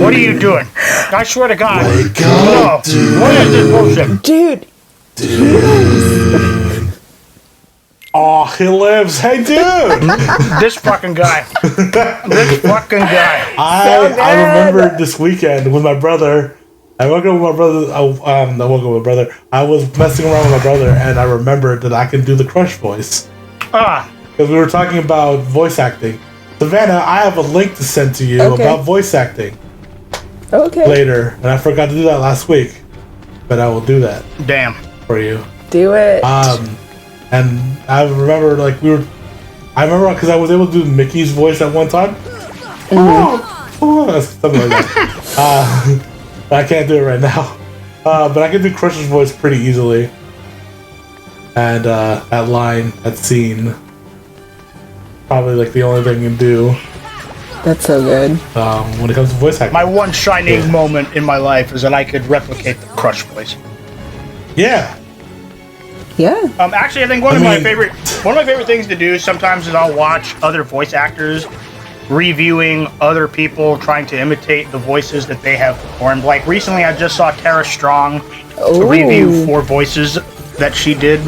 What are you doing? I swear to God. Wake up, No. What is this bullshit? Dude. Oh, he lives. Hey, dude. This fucking guy. This fucking guy. I remember this weekend with my brother. I woke up with my brother. I woke up with my brother. I was messing around with my brother, and I remembered that I can do the Crush voice. Because we were talking about voice acting. Savannah, I have a link to send to you about voice acting. Okay. Later, and I forgot to do that last week, but I will do that. Damn. For you. Do it. And I remember I remember because I was able to do Mickey's voice at one time. Something like that. I can't do it right now. But I can do Crush's voice pretty easily. And that line, that scene, probably like the only thing I can do. That's so good. When it comes to voice acting. My one shining moment in my life is that I could replicate the Crush voice. Yeah. Yeah. Actually, I think one of my favorite things to do sometimes is I'll watch other voice actors reviewing other people trying to imitate the voices that they have performed. Like recently, I just saw Tara Strong review 4 voices that she did.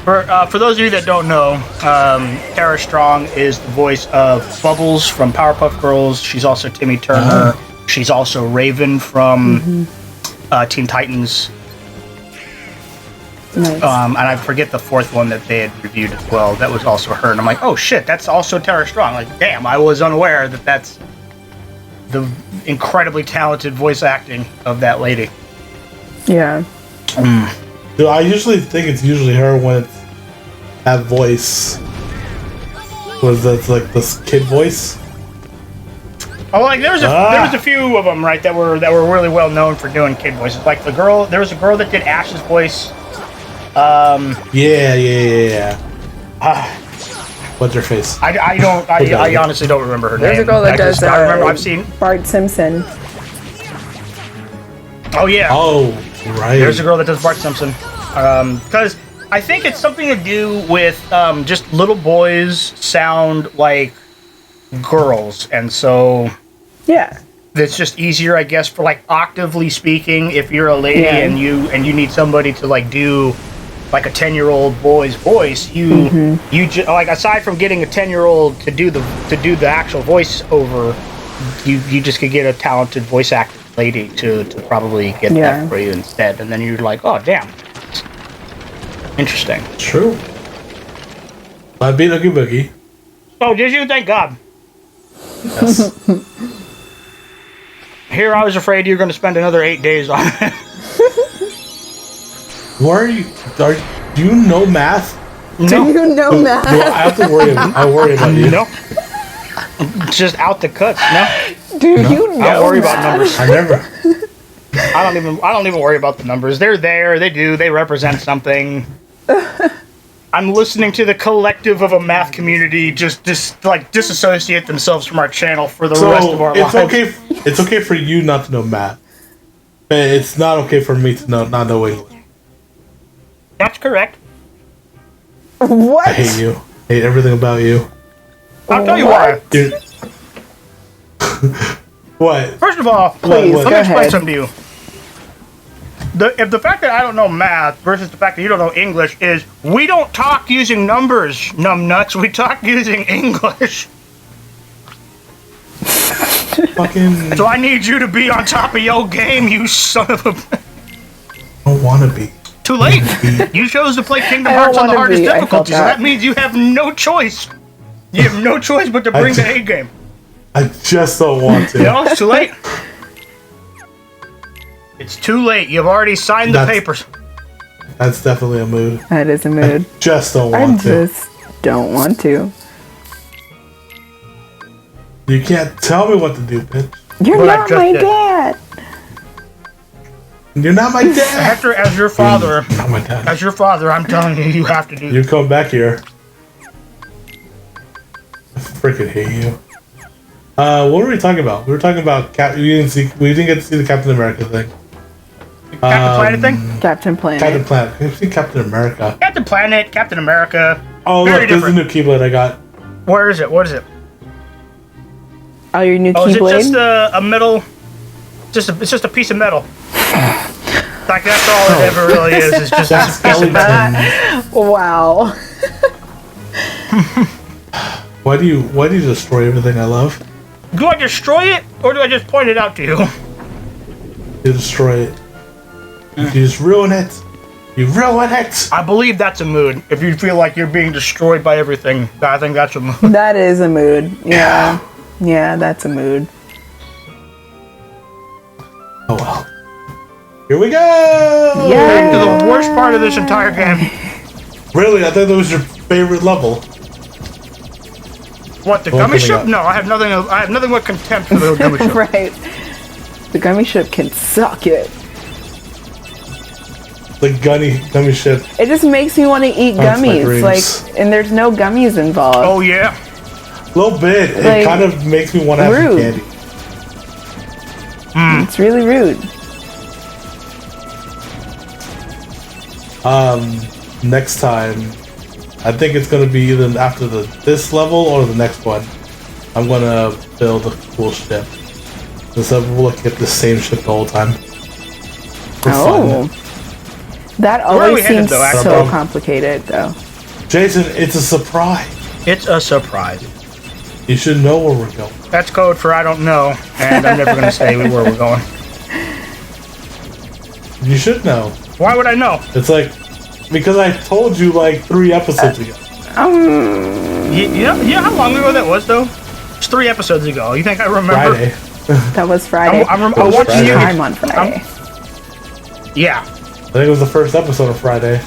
For those of you that don't know, Tara Strong is the voice of Bubbles from Powerpuff Girls. She's also Timmy Turner. She's also Raven from Teen Titans. Nice. And I forget the 4th one that they had reviewed as well. That was also her. And I'm like, oh shit, that's also Tara Strong. Like, damn, I was unaware that that's the incredibly talented voice acting of that lady. Yeah. Dude, I usually think it's usually her when it's that voice. Was that like this kid voice? Oh, like there was a few of them, right, that were really well known for doing kid voices. Like there was a girl that did Ash's voice. Yeah. What's her face? I honestly don't remember her name. There's a girl that does. I remember I've seen Bart Simpson. Oh yeah. Oh, right. There's a girl that does Bart Simpson. Because I think it's something to do with just little boys sound like girls, and so it's just easier, I guess, for like octavely speaking. If you're a lady and you need somebody to like do like a 10-year-old boy's voice, you like aside from getting a 10-year-old to do the actual voice over, you just could get a talented voice actor lady to probably get that for you instead, and then you're like, oh damn, interesting. True. I beat Oogie Boogie. Oh, did you? Thank God. Yes. Here I was afraid you were going to spend another 8 days on it. Do you know math? No. Do you know math? No, I have to worry. I worry about you. No. Just out the cuts. No. Do you know? I don't worry about numbers. I never. I don't even worry about the numbers. They're there. They represent something. I'm listening to the collective of a math community just disassociate themselves from our channel for the rest of our lives. It's okay for you not to know math, but it's not okay for me to not know English. That's correct. What? I hate you. I hate everything about you. I'll tell you why. Dude. What? First of all, please let go me explain ahead. something to you. If the fact that I don't know math versus the fact that you don't know English is we don't talk using numbers, numbnuts. We talk using English. Fucking. So I need you to be on top of your game, you son of a. I don't want to be. Too late. You chose to play Kingdom Hearts on the hardest difficulty, so that means you have no choice. You have no choice but to bring the A game. I just don't want to. No, it's too late. It's too late. You've already signed the papers. That's definitely a mood. That is a mood. I just don't want to. I just don't want to. You can't tell me what to do, bitch. You're not my dad. You're not my dad. Hector, as your father, Not my dad. as your father, I'm telling you, you have to do. You come back here. I freaking hate you. What were we talking about? We were talking about we didn't get to see the Captain America thing. Captain Planet thing? Captain Planet. Captain Planet. We've seen Captain America. Captain Planet, Captain America. Oh, Very look, there's a different. new keyblade I got. Where is it? What is it? Oh, your new Oh, is it keyblade? just a metal? It's just a piece of metal. Like that's all it ever really is. It's just a piece of metal. Wow. Why do you destroy everything I love? Do I destroy it, or do I just point it out to you? You destroy it. You just ruin it. You ruin it. I believe that's a mood. If you feel like you're being destroyed by everything, I think that's a mood. That is a mood. Yeah. Yeah, that's a mood. Oh well. Here we go! Yeah. To the worst part of this entire game. Really? I thought that was your favorite level. What, the Well, gummy coming ship? up. No, I have nothing but contempt for the gummy ship. Right. The gummy ship can suck it. The gummy ship. It just makes me want to eat Haunts my gummies. dreams. Like, and there's no gummies involved. Oh yeah. A little bit. Like, it kind of makes me want to have some rude. candy. It's really rude. Next time, I think it's gonna be either after this level or the next one. I'm gonna build a cool ship. Instead of looking at the same ship the whole time. For Oh. fun. That Where are we always headed, seems though, so actually? complicated, though. Jason, it's a surprise. It's a surprise. You should know where we're going. That's code for I don't know, and I'm never gonna say where we're going. You should know. Why would I know? It's like, because I told you like 3 episodes ago. You know how long ago that was, though? It's 3 episodes ago. You think I remember? Friday. That was Friday. I was watched Friday. you. Time on Friday. Yeah. I think it was the first episode of Friday.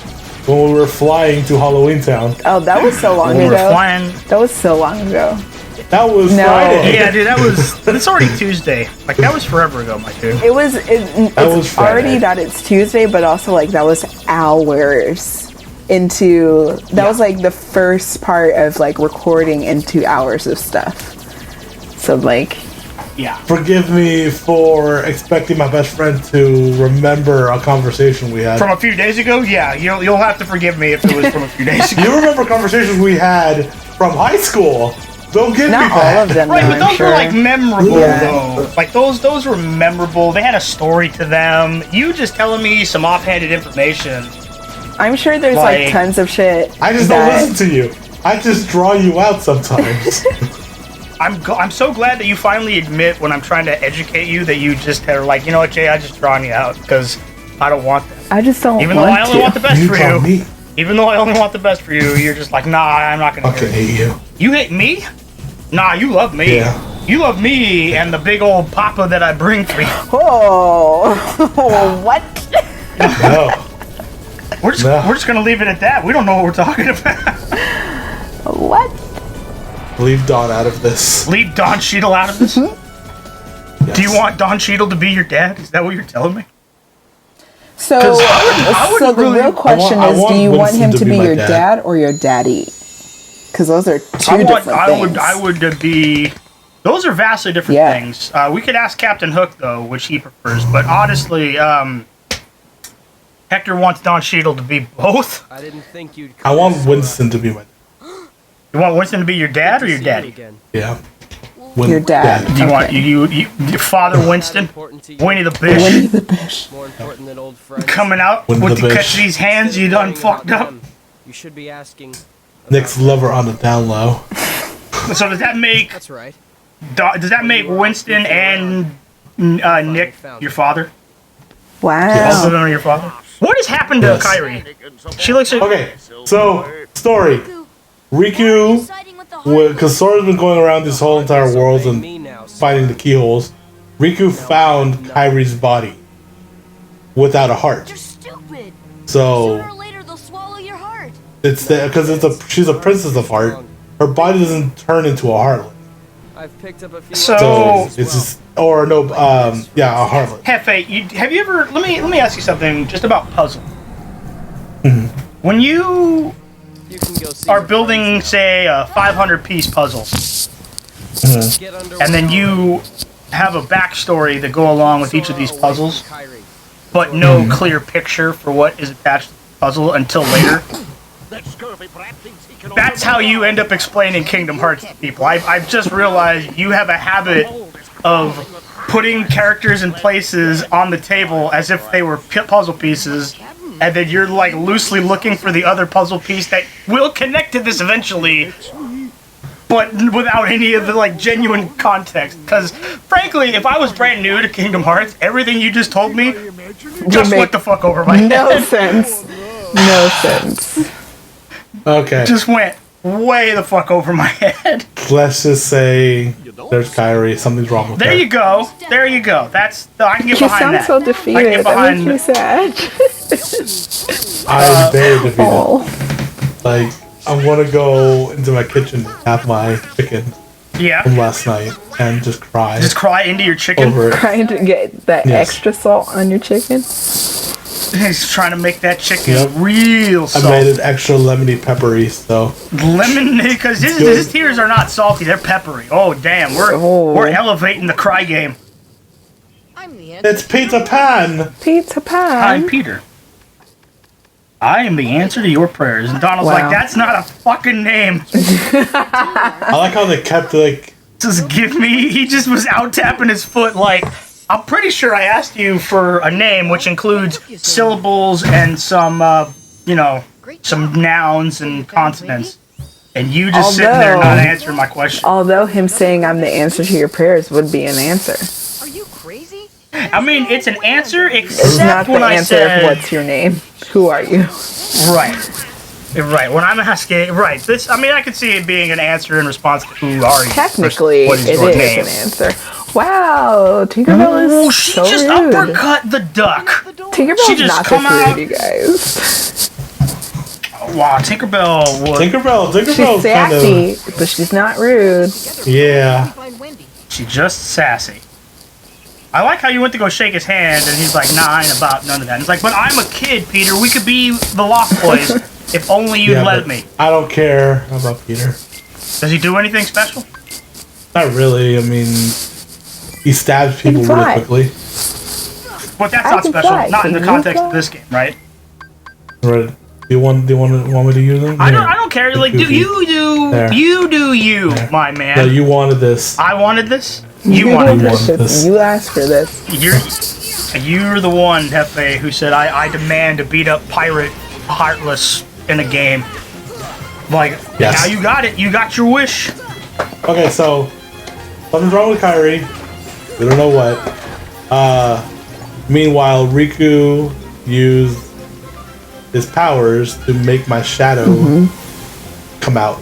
When we were flying to Halloween Town. Oh, that was so long When we were ago. flying. That was so long ago. That was No. Friday. Yeah, dude, it's already Tuesday. Like, that was forever ago, my dude. It was. It's was Friday. already that it's Tuesday, but also like that was hours into. That was like the first part of like recording into hours of stuff. So like. Yeah. Forgive me for expecting my best friend to remember a conversation we had. From a few days ago? Yeah, you'll have to forgive me if it was from a few days ago. You remember conversations we had from high school? Don't give me Not all that. of them. Right, though, but I'm those sure. were like memorable Yeah. though. Like those were memorable. They had a story to them. You just telling me some offhanded information. I'm sure there's like like- tons of shit. I just don't listen to you. I just draw you out sometimes. I'm so glad that you finally admit when I'm trying to educate you that you just are like, you know what, Jay, I just drawn you out because I don't want that. I just don't Even though want I only to. want the best You for draw you. me. Even though I only want the best for you, you're just like, nah, I'm not gonna Fucking hear it. hate you. You hate me? Nah, you love me. Yeah. You love me and the big old papa that I bring for you. Oh, what? No. We're just gonna leave it at that. We don't know what we're talking about. What? Leave Dawn out of this. Leave Don Cheadle out of this. Yes. Do you want Don Cheadle to be your dad? Is that what you're telling me? So, 'Cause I wouldn't so the really- real question I is, want do you want Winston him to to be be my your dad. dad or your daddy? Because those are two different things. I would be. Those are vastly different Yeah. things. We could ask Captain Hook though, which he prefers. But honestly, Hector wants Don Cheadle to be both. I didn't think you'd. I want Winston to be my. You want Winston to be your dad or your daddy? Again. Yeah. Your dad. Do you want Okay. your father Winston, Important to you. Winnie the Bish, Winnie the Bish. More important than old friends. coming out Winnie with the the Bish. catch these hands you done fucked up. You should be asking. Nick's lover on the down low. So does that make That's right. Winston and Nick your father? Wow. Also known as your father. What has happened to Yes. Kyrie? She looks like Okay, so story. Riku, because Sora's been going around this whole entire world and Me now. finding the keyholes. Riku found Kyrie's body without a heart. You're stupid. So Sooner or later they'll swallow your heart. it's because she's a princess of heart. Her body doesn't turn into a heartlet. I've picked up a few. So- So it's just a heartlet. Hefe, have you ever? Let me ask you something just about puzzle. Mm-hmm. When you You can go see are your building, friends say, a 500-piece puzzle, now. Get underway. and then you have a backstory that go along with each of these puzzles, but no clear picture for what is attached to the puzzle until later, That's how you end up explaining Kingdom Hearts to people. I've just realized you have a habit of putting characters in places on the table as if they were puzzle pieces, and then you're like loosely looking for the other puzzle piece that will connect to this eventually, but without any of the like genuine context. Because frankly, if I was brand new to Kingdom Hearts, everything you just told me just went the fuck over my head. No sense. No sense. Okay. Just went way the fuck over my head. Let's just say there's Kyrie. Something's wrong with her. There you go. There you go. That's I can get You behind that. sound so defeated. That makes me sad. I'm very defeated. Oh. Like, I want to go into my kitchen and have my chicken Yeah. from last night and just cry. Just cry into your chicken. over it. Trying to get that Yes. extra salt on your chicken. He's trying to make that chicken Yep. real I salty. made it extra lemony peppery, so Lemon, because his tears are not salty; they're peppery. Oh damn, we're elevating the cry game. I'm the it's Peter Pan. Pizza pie. I'm Peter. I am the answer to your prayers. And Donald's Wow. like, that's not a fucking name. I like how they kept like Just give me. He just was out tapping his foot like. I'm pretty sure I asked you for a name, which includes syllables and some, some nouns and consonants. And you just sitting there not answering my question. Although him saying I'm the answer to your prayers would be an answer. Are you crazy? I mean, it's an answer, It's except not the when I answer said... of what's your name. Who are you? Right. Right. When I'm asking... Right. This. I mean, I could see it being an answer in response to who are you. Technically, What is it your is name? an answer. Wow, Tinkerbell Oh, is she so just rude. uppercut the duck. Tinkerbell's She just not come this out- rude, you guys. Wow, Tinkerbell would... Tinkerbell's She's kind sassy, but she's not rude. of yeah. Find Wendy. She's just sassy. I like how you went to go shake his hand, and he's like, nah, I ain't about none of that. He's like, but I'm a kid, Peter. We could be the Lost Boys if only you'd Yeah, let but me. I don't care about Peter. Does he do anything special? Not really. I mean, he stabs people can fly. really quickly. But that's I not can special. fly. Not in the Can you context fly? of this game, right? Right. Do you want me to use them? I don't care. Like, Goofy. There. you do you, There. my man. No, you wanted this. I wanted this. You wanted this. this. You asked for this. You're the one, Hefe, who said I demand to beat up pirate Heartless in a game. Like, Yes. now you got it. You got your wish. Okay, so something's wrong with Kyrie. We don't know what. Meanwhile, Riku used his powers to make my shadow come out,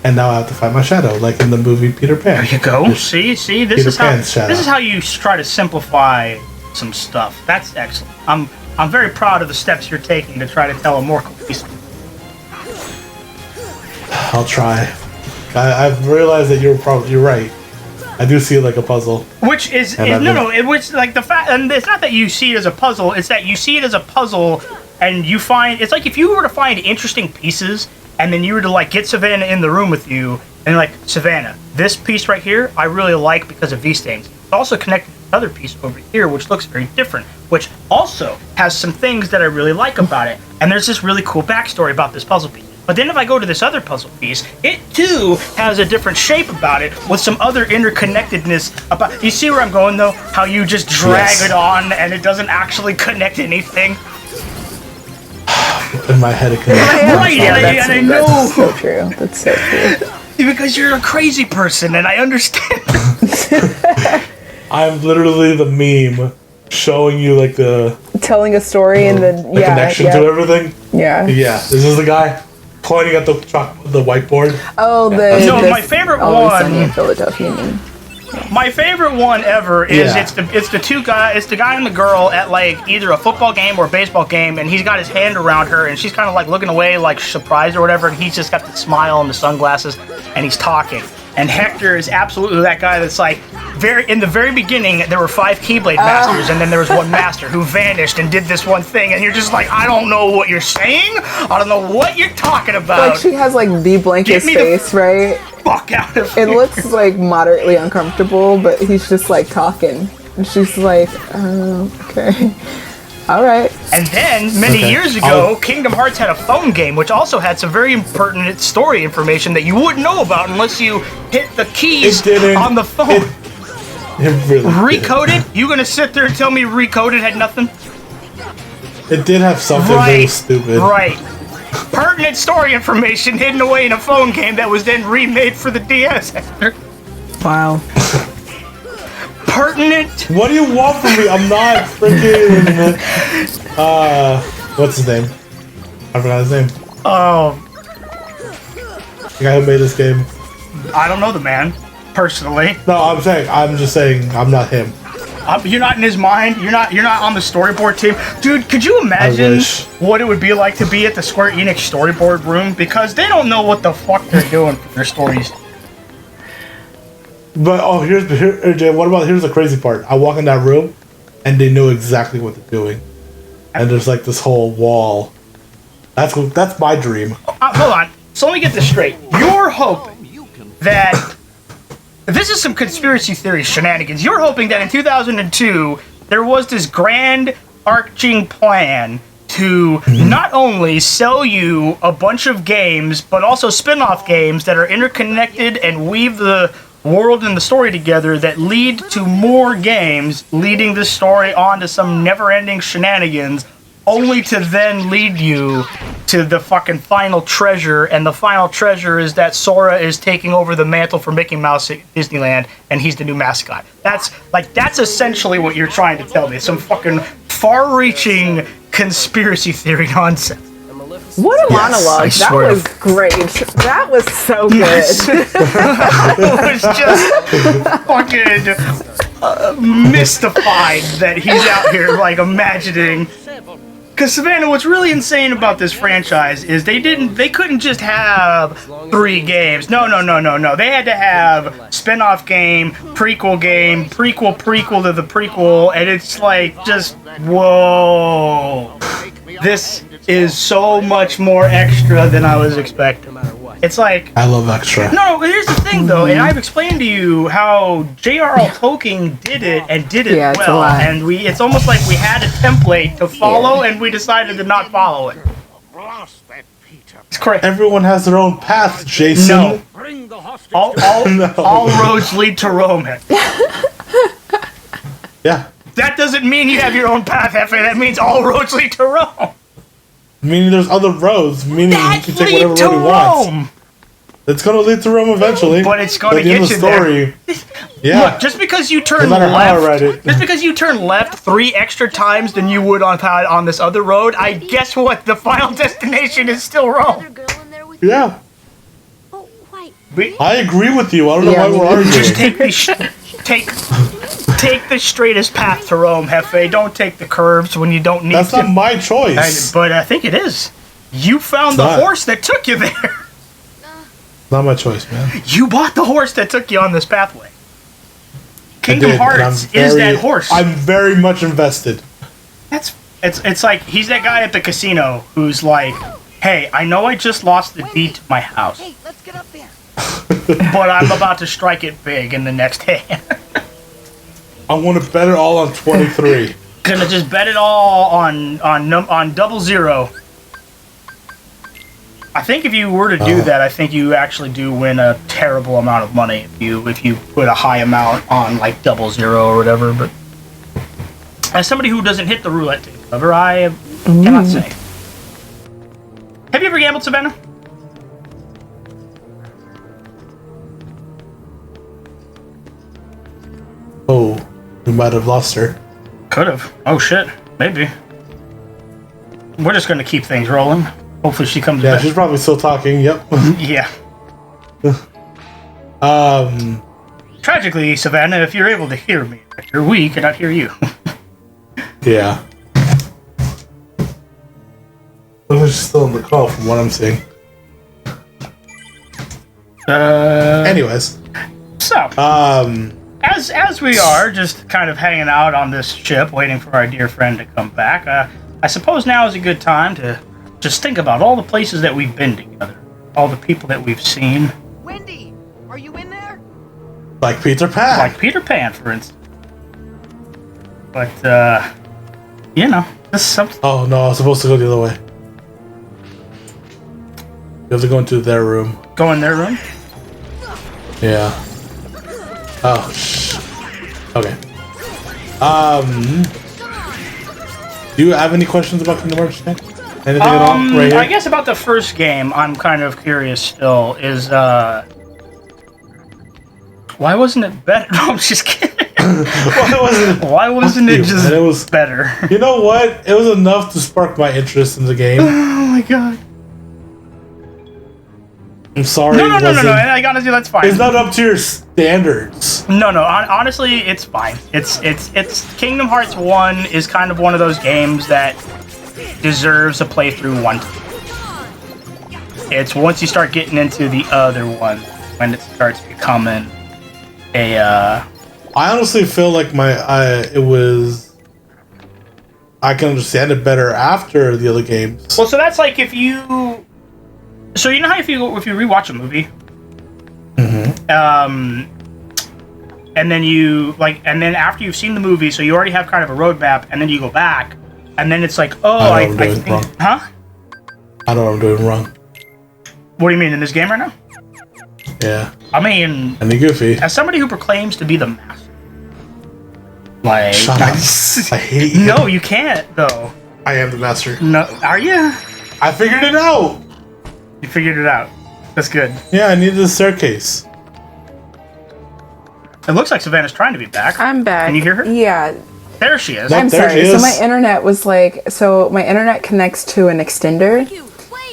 and now I have to find my shadow, like in the movie Peter Pan. There you go. See, this Peter is how Pan's shadow. this is how you try to simplify some stuff. That's excellent. I'm very proud of the steps you're taking to try to tell a more cohesive. I'll try. I've realized that you're right. I do see it like a puzzle. Which is And I've been- which like the fact, and it's not that you see it as a puzzle. It's that you see it as a puzzle, and you find it's like if you were to find interesting pieces, and then you were to like get Savannah in the room with you, and like Savannah, this piece right here, I really like because of these things. It's also connected to another piece over here, which looks very different, which also has some things that I really like about it. And there's this really cool backstory about this puzzle piece. But then if I go to this other puzzle piece, it too has a different shape about it with some other interconnectedness about. You see where I'm going though? How you just drag Yes. it on and it doesn't actually connect anything. In my head, it connects. Right, and I know. That's so true. That's so true. Because you're a crazy person and I understand. I'm literally the meme showing you like the Telling a story and then the connection to everything. Yeah. Yeah, this is the guy pointing at the whiteboard. Oh, the No, the my favorite Always one- Sunny in Philadelphia. Meme. My favorite one ever is Yeah. it's the two guys, it's the guy and the girl at like either a football game or a baseball game, and he's got his hand around her, and she's kind of like looking away, like surprised or whatever, and he's just got the smile and the sunglasses, and he's talking. And Hector is absolutely that guy that's like in the very beginning there were 5 Keyblade masters, and then there was one master who vanished and did this one thing, and you're just like, I don't know what you're saying, I don't know what you're talking about. Like she has like the blankest Get me the face, right? Fuck out of It here. looks like moderately uncomfortable, but he's just like talking. And she's like, okay. All right. And then, many years ago, Kingdom Hearts had a phone game, which also had some very pertinent story information that you wouldn't know about unless you hit the keys on the phone. It really Recoded? You gonna sit there and tell me Recoded had nothing? It did have something very stupid. Right. Pertinent story information hidden away in a phone game that was then remade for the DS. Wow. Pertinent. What do you want from me? I'm not freaking. What's his name? I forgot his name. Oh. The guy who made this game. I don't know the man, personally. No, I'm just saying, I'm not him. You're not in his mind. You're not on the storyboard team, dude. Could you imagine what it would be like to be at the Square Enix storyboard room? Because they don't know what the fuck they're doing for their stories. But here's the crazy part. I walk in that room, and they know exactly what they're doing, and there's like this whole wall. That's my dream. Hold on. So let me get this straight. You're hoping that this is some conspiracy theory shenanigans. You're hoping that in 2002 there was this grand arching plan to not only sell you a bunch of games, but also spin-off games that are interconnected and weave the world and the story together that lead to more games, leading the story on to some never-ending shenanigans, only to then lead you to the fucking final treasure, and the final treasure is that Sora is taking over the mantle for Mickey Mouse at Disneyland, and he's the new mascot. That's essentially what you're trying to tell me. Some fucking far-reaching conspiracy theory nonsense. What a monologue. That was great. That was so good. It was just fucking mystified that he's out here like imagining. Because Savannah, what's really insane about this franchise is they couldn't just have 3 games. No. They had to have spin-off game, prequel to the prequel, and it's like just whoa. This is so much more extra than I was expecting. It's like I love extra. No, here's the thing though, and I've explained to you how J.R.R. Tolkien did it and did it well, and it's almost like we had a template to follow, and we decided to not follow it. It's correct. Everyone has their own path, Jason. No. All roads lead to Rome. Yeah. That doesn't mean you have your own path, Hefe. That means all roads lead to Rome. Meaning there's other roads. Meaning that you can take whatever road you want. It's going to lead to Rome eventually. But it's going to get you there. Yeah. Look, just because you turn left 3 extra times than you would on this other road, I guess what? The final destination is still Rome. Yeah. I agree with you. I don't know why we're arguing. Just take the straightest path to Rome, Hefe. Don't take the curves when you don't need to. That's not my choice. But I think it is. You found the horse that took you there. Not my choice, man. You bought the horse that took you on this pathway. Kingdom Hearts is that horse. I'm very much invested. It's like he's that guy at the casino who's like, hey, I know I just lost the deed to my house. Hey, let's get up there. But I'm about to strike it big in the next hand. I want to bet it all on 23. Gonna just bet it all on 00. I think if you were to do that, I think you actually do win a terrible amount of money if you put a high amount on like 00 or whatever. But as somebody who doesn't hit the roulette table, however, I cannot say. Have you ever gambled, Savannah? Oh, we might have lost her. Could have. Oh shit. Maybe. We're just gonna keep things rolling. Hopefully she comes back. Yeah, she's probably still talking. Yep. Yeah. Um. Tragically, Savannah, if you're able to hear me, we cannot hear you. Yeah. Looks like she's still on the call from what I'm seeing. Anyways. So. As we are just kind of hanging out on this ship, waiting for our dear friend to come back, I suppose now is a good time to just think about all the places that we've been together, all the people that we've seen. Wendy, are you in there? Like Peter Pan. Like Peter Pan, for instance. But, you know, This is something. Oh no, I was supposed to go the other way. You have to go into their room. Go in their room? Yeah. Oh, okay. Do you have any questions about Kingdom Hearts 10? Anything at all? Right here? I guess about the first game, I'm kind of curious still, is, why wasn't it better? No, I'm just kidding. Why wasn't it just better? You know what? It was enough to spark my interest in the game. Oh my god. I'm sorry. No. Like, honestly, that's fine. It's not up to your standards. No. Honestly, it's fine. It's Kingdom Hearts 1 is kind of one of those games that deserves a playthrough one time. It's once you start getting into the other one when it starts becoming a. I honestly feel like I can understand it better after the other games. Well, so that's like if you. So you know how if you rewatch a movie, and then and then after you've seen the movie, so you already have kind of a roadmap, and then you go back, and then it's like, oh, I think, wrong. Huh? I know what I'm doing wrong. What do you mean in this game right now? Yeah. I mean, and the Goofy. As somebody who proclaims to be the master, like, shut up. I hate you. No, you can't though. I am the master. No, are you? I figured it out. You figured it out. That's good. Yeah, I needed a staircase. It looks like Savannah's trying to be back. I'm back. Can you hear her? Yeah. There she is. I'm sorry. So my internet was like, my internet connects to an extender,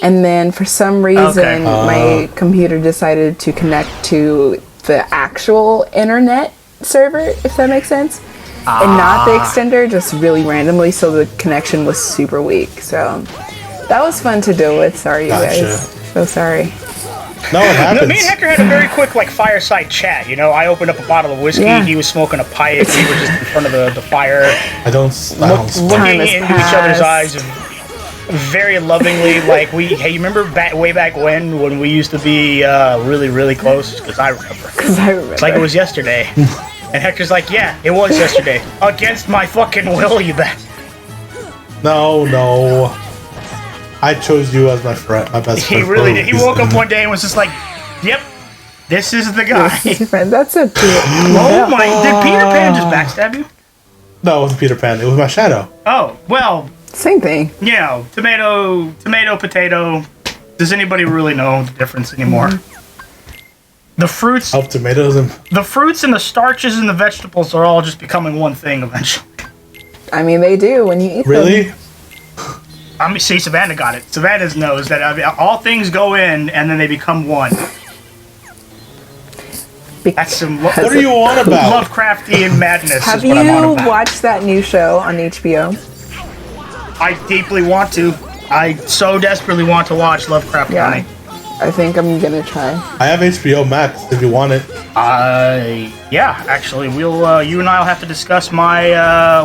and then for some reason my computer decided to connect to the actual internet server, if that makes sense, and not the extender, just really randomly. So the connection was super weak. So that was fun to deal with. Sorry, you guys. So sorry. No, it happens. Me and Hector had a very quick, fireside chat. You know, I opened up a bottle of whiskey. Yeah. He was smoking a pipe. We were just in front of the fire. Looking into each other's eyes very lovingly. Hey, you remember way back when we used to be really, really close? Because I remember. It's like it was yesterday. And Hector's like, yeah, it was yesterday. Against my fucking will, you bet. No. I chose you as my friend, my best friend. He really did. He woke up one day and was just like, yep, this is the guy. That's a Oh my, did Peter Pan just backstab you? No, it wasn't Peter Pan. It was my shadow. Oh, well. Same thing. You know, tomato, potato. Does anybody really know the difference anymore? The fruits. Oh, tomatoes and. The fruits and the starches and the vegetables are all just becoming one thing eventually. I mean, they do when you eat them. Really? See, Savannah got it. Savannah knows that all things go in and then they become one. That's some. What are you on about? Lovecraftian madness. Have is what I'm on you about. watched that new show on HBO? I deeply want to. I so desperately want to watch Lovecraft County. I think I'm gonna try. I have HBO Max if you want it. Yeah, actually, we'll you and I'll have to discuss my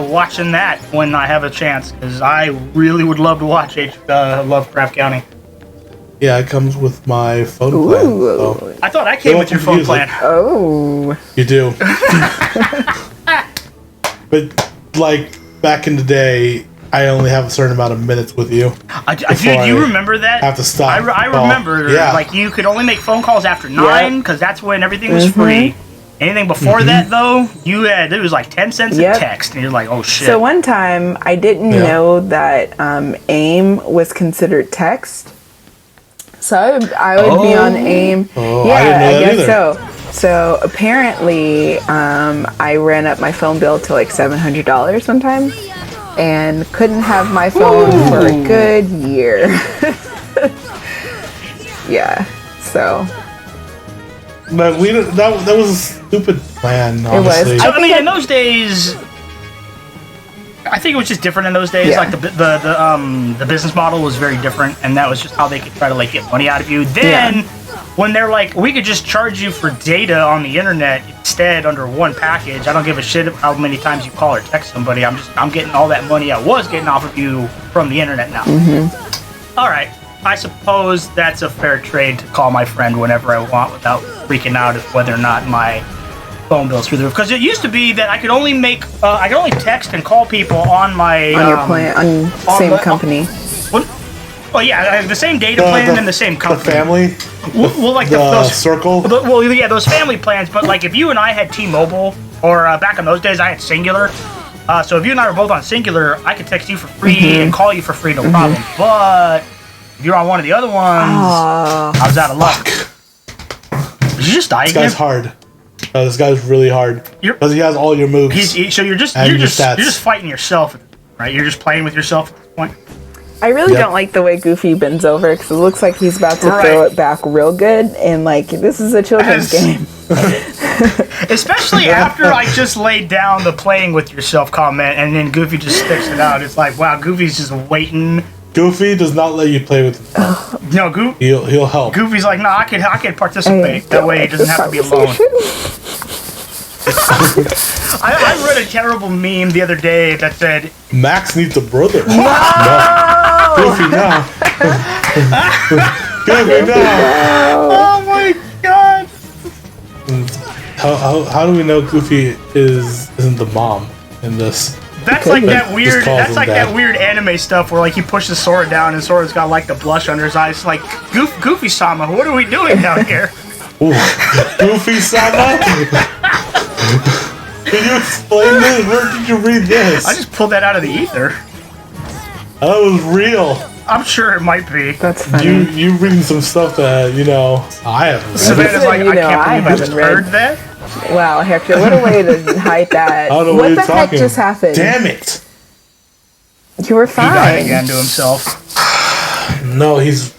watching that when I have a chance, because I really would love to watch Lovecraft County. Yeah, it comes with my phone plan. So. I thought I came with your phone plan. Oh, you do. But back in the day, I only have a certain amount of minutes with you. Do you remember that? I have to stop. I remember. Yeah. You could only make phone calls after 9 because that's when everything was free. Anything before that, though, it was 10 cents a text, and you're like, oh shit. So one time, I didn't know that AIM was considered text. So I would be on AIM. Oh, yeah, I didn't know that guess either. So apparently, I ran up my phone bill to $700 one time. And couldn't have my phone for a good year. Yeah, so. But that was a stupid plan, honestly. It was. So, in those days, I think it was just different in those days. Yeah. The business model was very different, and that was just how they could try to get money out of you. Then, when they're like, we could just charge you for data on the internet instead under one package. I don't give a shit how many times you call or text somebody. I'm getting all that money I was getting off of you from the internet now. All right. I suppose that's a fair trade to call my friend whenever I want without freaking out as whether or not my phone bills through the roof. Because it used to be that I could only text and call people on my on your plan on same company. Well, yeah, the same data plan and the same company. The family. Well, like those circle. Well, yeah, those family plans. But like, if you and I had T-Mobile, or back in those days, I had Singular. So if you and I were both on Singular, I could text you for free and call you for free, no problem. But if you're on one of the other ones, I was out of luck. Did you just die again? This guy's hard. This guy's really hard because he has all your moves. So you're just fighting yourself, right? You're just playing with yourself at this point. I really don't like the way Goofy bends over because it looks like he's about to throw it back real good, and like this is a children's game. Especially after I just laid down the playing with yourself comment, and then Goofy just sticks it out. It's like, wow, Goofy's just waiting. Goofy does not let you play with himself. No, he'll help. Goofy's like, no, I could participate. That way he doesn't have to be alone. I read a terrible meme the other day that said, Max needs a brother. No. Goofy, no. Goofy, no. Oh my god. How do we know Goofy isn't the mom in this? That's like that weird. That's like that weird anime stuff where like he pushes Sora down and Sora's got like the blush under his eyes. Like Goofy-sama, what are we doing down here? Goofy-sama? Can you explain this? Where did you read this? I just pulled that out of the ether. That was real. I'm sure it might be. That's funny. You reading some stuff that I haven't read. Savannah's like, I can't believe I just heard that. Wow, Hector, what a way to hide that. What the heck just happened? Damn it! You were fine. He died again to himself. No, he's...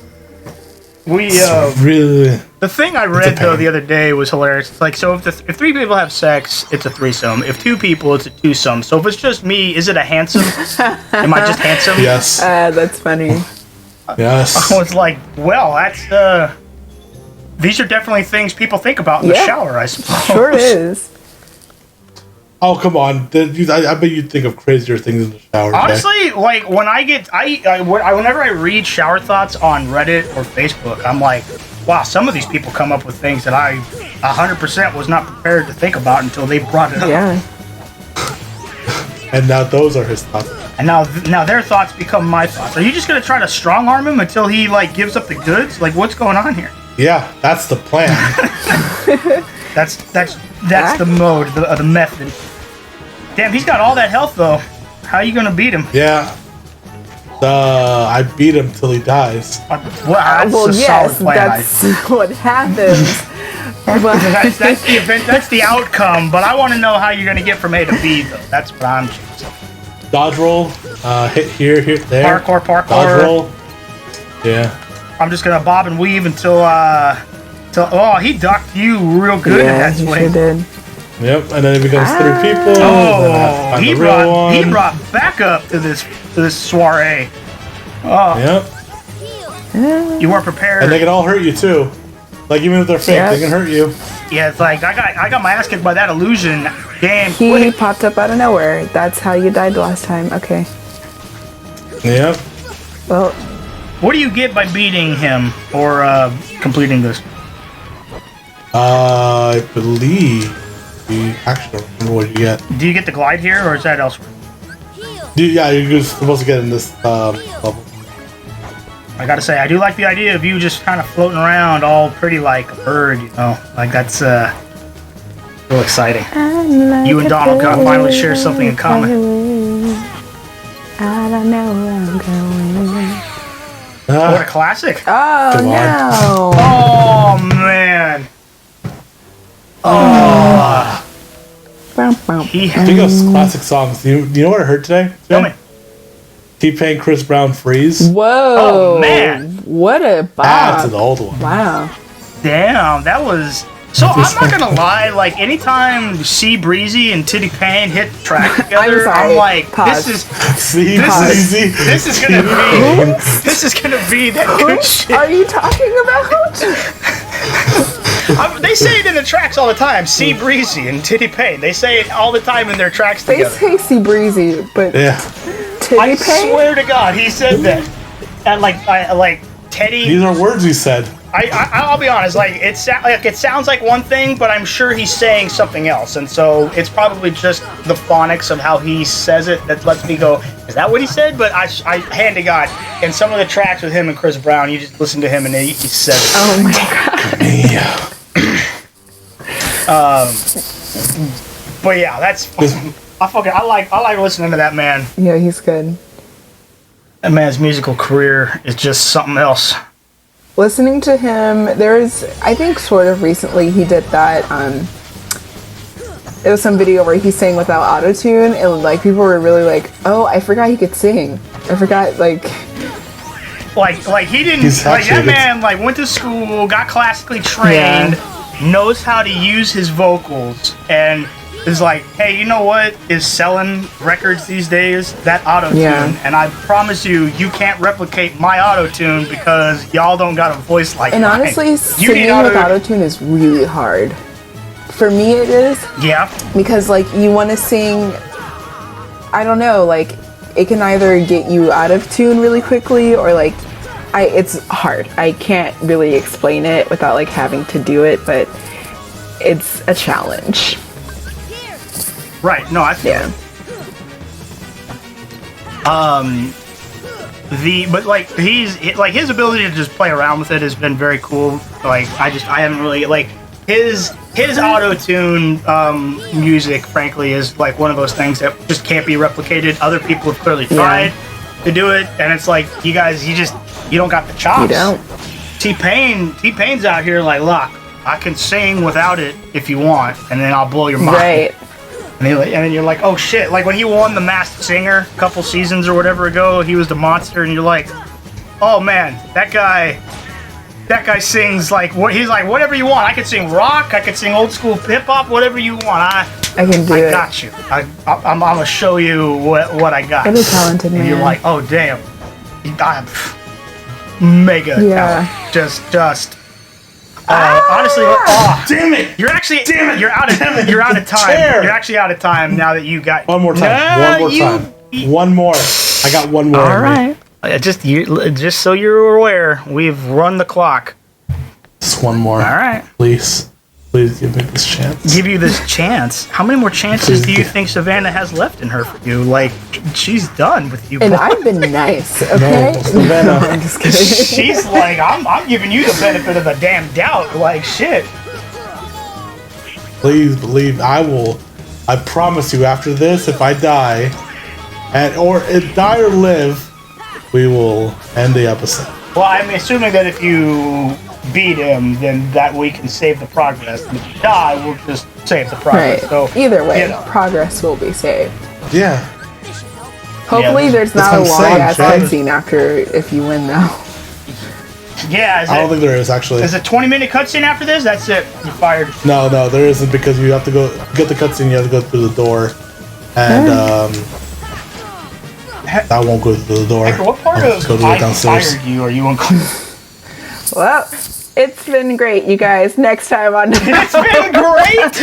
really... The thing I read, though, the other day was hilarious. It's like, so if three people have sex, it's a threesome. If two people, it's a twosome. So if it's just me, is it a handsome? Am I just handsome? Yes. That's funny. Yes. I was like, well, that's... These are definitely things people think about in the shower, I suppose. Sure is. Oh, come on. I bet you'd think of crazier things in the shower. Honestly, like, when whenever I read shower thoughts on Reddit or Facebook, I'm like, wow, some of these people come up with things that I 100% was not prepared to think about until they brought it up. Yeah. And now those are his thoughts. And now their thoughts become my thoughts. Are you just going to try to strong-arm him until he, like, gives up the goods? Like, what's going on here? Yeah, that's the plan. That's the mode, the method. Damn, he's got all that health though. How are you gonna beat him? Yeah. I beat him till he dies. Yes, that's what happens. that's the event. That's the outcome. But I want to know how you're gonna get from A to B though. That's what I'm choosing. Dodge roll. Hit here, there. Parkour. Dodge roll. Yeah. I'm just gonna bob and weave until he ducked you real good in that swing. Sure did. Yep, and then it becomes 3 people. Oh, he brought backup to this soiree. Oh. Yep. You weren't prepared. And they can all hurt you too. Like even if they're fake, they can hurt you. Yeah, it's like I got my ass kicked by that illusion. Damn. He popped up out of nowhere. That's how you died last time. Okay. Yep. Well. What do you get by beating him or completing this? I believe you actually don't remember what you get. Do you get the glide here, or is that elsewhere? Yeah, you're supposed to get in this level. I gotta say, I do like the idea of you just kind of floating around, all pretty like a bird. You know, like that's real exciting. You and Donald got finally share something in common. I don't know where I'm going. What a classic! Oh no! Oh man! Oh. Speaking of classic songs, do you know what I heard today? Tell me. T-Pain, Chris Brown, Freeze. Whoa! Oh man! What a bop! Add to the old one. Wow. Damn, that was. So I'm not gonna lie, like anytime C Breezy and Titty Pain hit the track together, I'm like, this is gonna be that good shit. Are you talking about? They say it in the tracks all the time. C Breezy and Titty Pain. They say it all the time in their tracks together. They say C Breezy, but Titty Pain. I swear to God, he said that. And like Teddy. These are words he said. I'll be honest. Like it sounds like one thing, but I'm sure he's saying something else, and so it's probably just the phonics of how he says it that lets me go, is that what he said? But I hand to God, in some of the tracks with him and Chris Brown, you just listen to him and he says it. Oh my god. But yeah, that's I like listening to that man. Yeah, he's good. That man's musical career is just something else. Listening to him, I think sort of recently he did that, it was some video where he sang without autotune, and like people were really like, oh, I forgot he could sing. I forgot, like he didn't, like that man like went to school, got classically trained, knows how to use his vocals, and is like, hey, you know what is selling records these days? That auto-tune. And I promise you can't replicate my auto-tune because y'all don't got a voice like and mine. And honestly, singing with auto-tune is really hard. For me, it is. Yeah. Because, like, you want to sing, I don't know, like, it can either get you out of tune really quickly or, like, it's hard. I can't really explain it without, like, having to do it, but it's a challenge. Right. No, I feel it. But like his ability to just play around with it has been very cool. Like I haven't really like his auto-tune music, frankly, is like one of those things that just can't be replicated. Other people have clearly tried to do it, and it's like you guys, you don't got the chops. You don't. T-Pain's out here like, look, I can sing without it if you want, and then I'll blow your mind. Right. And then you're like, oh shit! Like when he won the Masked Singer a couple seasons or whatever ago, he was the monster, and you're like, oh man, that guy sings like what he's like. Whatever you want, I could sing rock, I could sing old school hip hop, whatever you want. I can do it. I got you. I'm gonna show you what I got. What a talented man. And you're like, oh damn, I'm mega talented. Just. Honestly, damn it! You're out of time. You're actually out of time now that you got one more time. One more. I got one more. All right. Just so you're aware, we've run the clock. Just one more. All right. Please give me this chance. Give you this chance. How many more chances do you think Savannah has left in her for you? Like she's done with you. And I've been nice, okay? No, Savannah. No, I'm just kidding. She's like, I'm giving you the benefit of the damn doubt. Like shit. Please believe I will. I promise you. After this, if I die, if die or live, we will end the episode. Well, I'm assuming that if you beat him, then that we can save the progress. And if you die, we'll just save the progress. Right. So either way, progress will be saved. Yeah. Hopefully, there's not a long ass cutscene after if you win, though. Yeah, I don't think there is actually. Is a 20-minute cutscene after this? That's it. You're fired. No, there isn't because you have to go get the cutscene. You have to go through the door, and I won't go through the door. Hector, what part of I fired you are you uncomfortable? Well, it's been great, you guys. Next time on It's been great!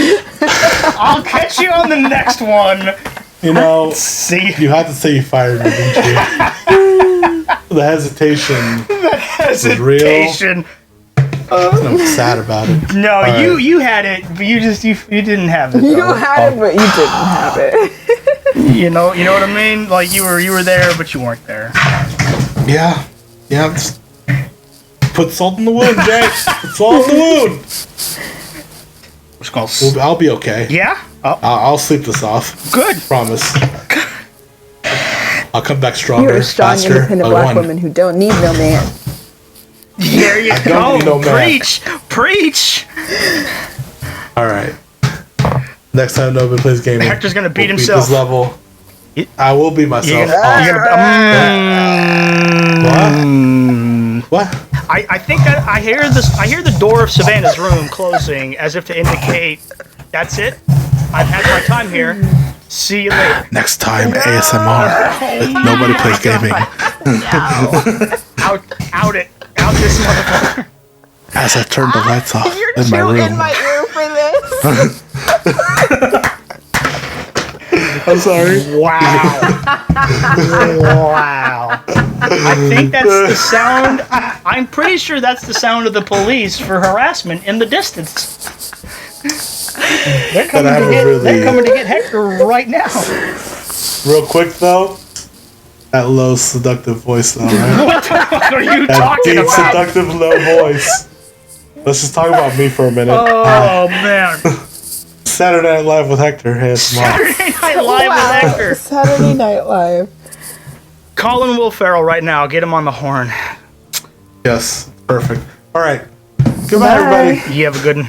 I'll catch you on the next one. You know, see, you had to say you fired me, didn't you? The hesitation. Was real. I'm sad about it. No, you had it, but you didn't have it. You had it, but you didn't have it. you know what I mean? Like you were there, but you weren't there. Yeah. Just put salt in the wound, Jay. Put salt in the wound. I'll be okay. Yeah. I'll sleep this off. Good. Promise. I'll come back stronger. You're a strong, faster. independent black woman who don't need no man. There you go. No Preach. All right. Next time Nobody Plays Gaming, Hector's gonna beat himself. Beat this level. I will beat myself. What? I think that I hear the door of Savannah's room closing as if to indicate that's it. I've had my time here. See you later. Next time, ASMR. Nobody Plays Gaming. Out this motherfucker. As I turn the lights off in my room. You're in my ear for this. I'm sorry. Wow. Wow. I think that's the sound. I'm pretty sure that's the sound of the police for harassment in the distance. They're coming to get Hector right now. Real quick though, that low seductive voice though, right? What the fuck are you That talking deep about? seductive low voice. Let's just talk about me for a minute. Oh man. Saturday Night Live with Hector. Hey, it's Mark. Saturday Night Live with Hector. Saturday Night Live. Calling Will Ferrell right now. Get him on the horn. Yes, perfect. All right. Goodbye, everybody. You have a good one.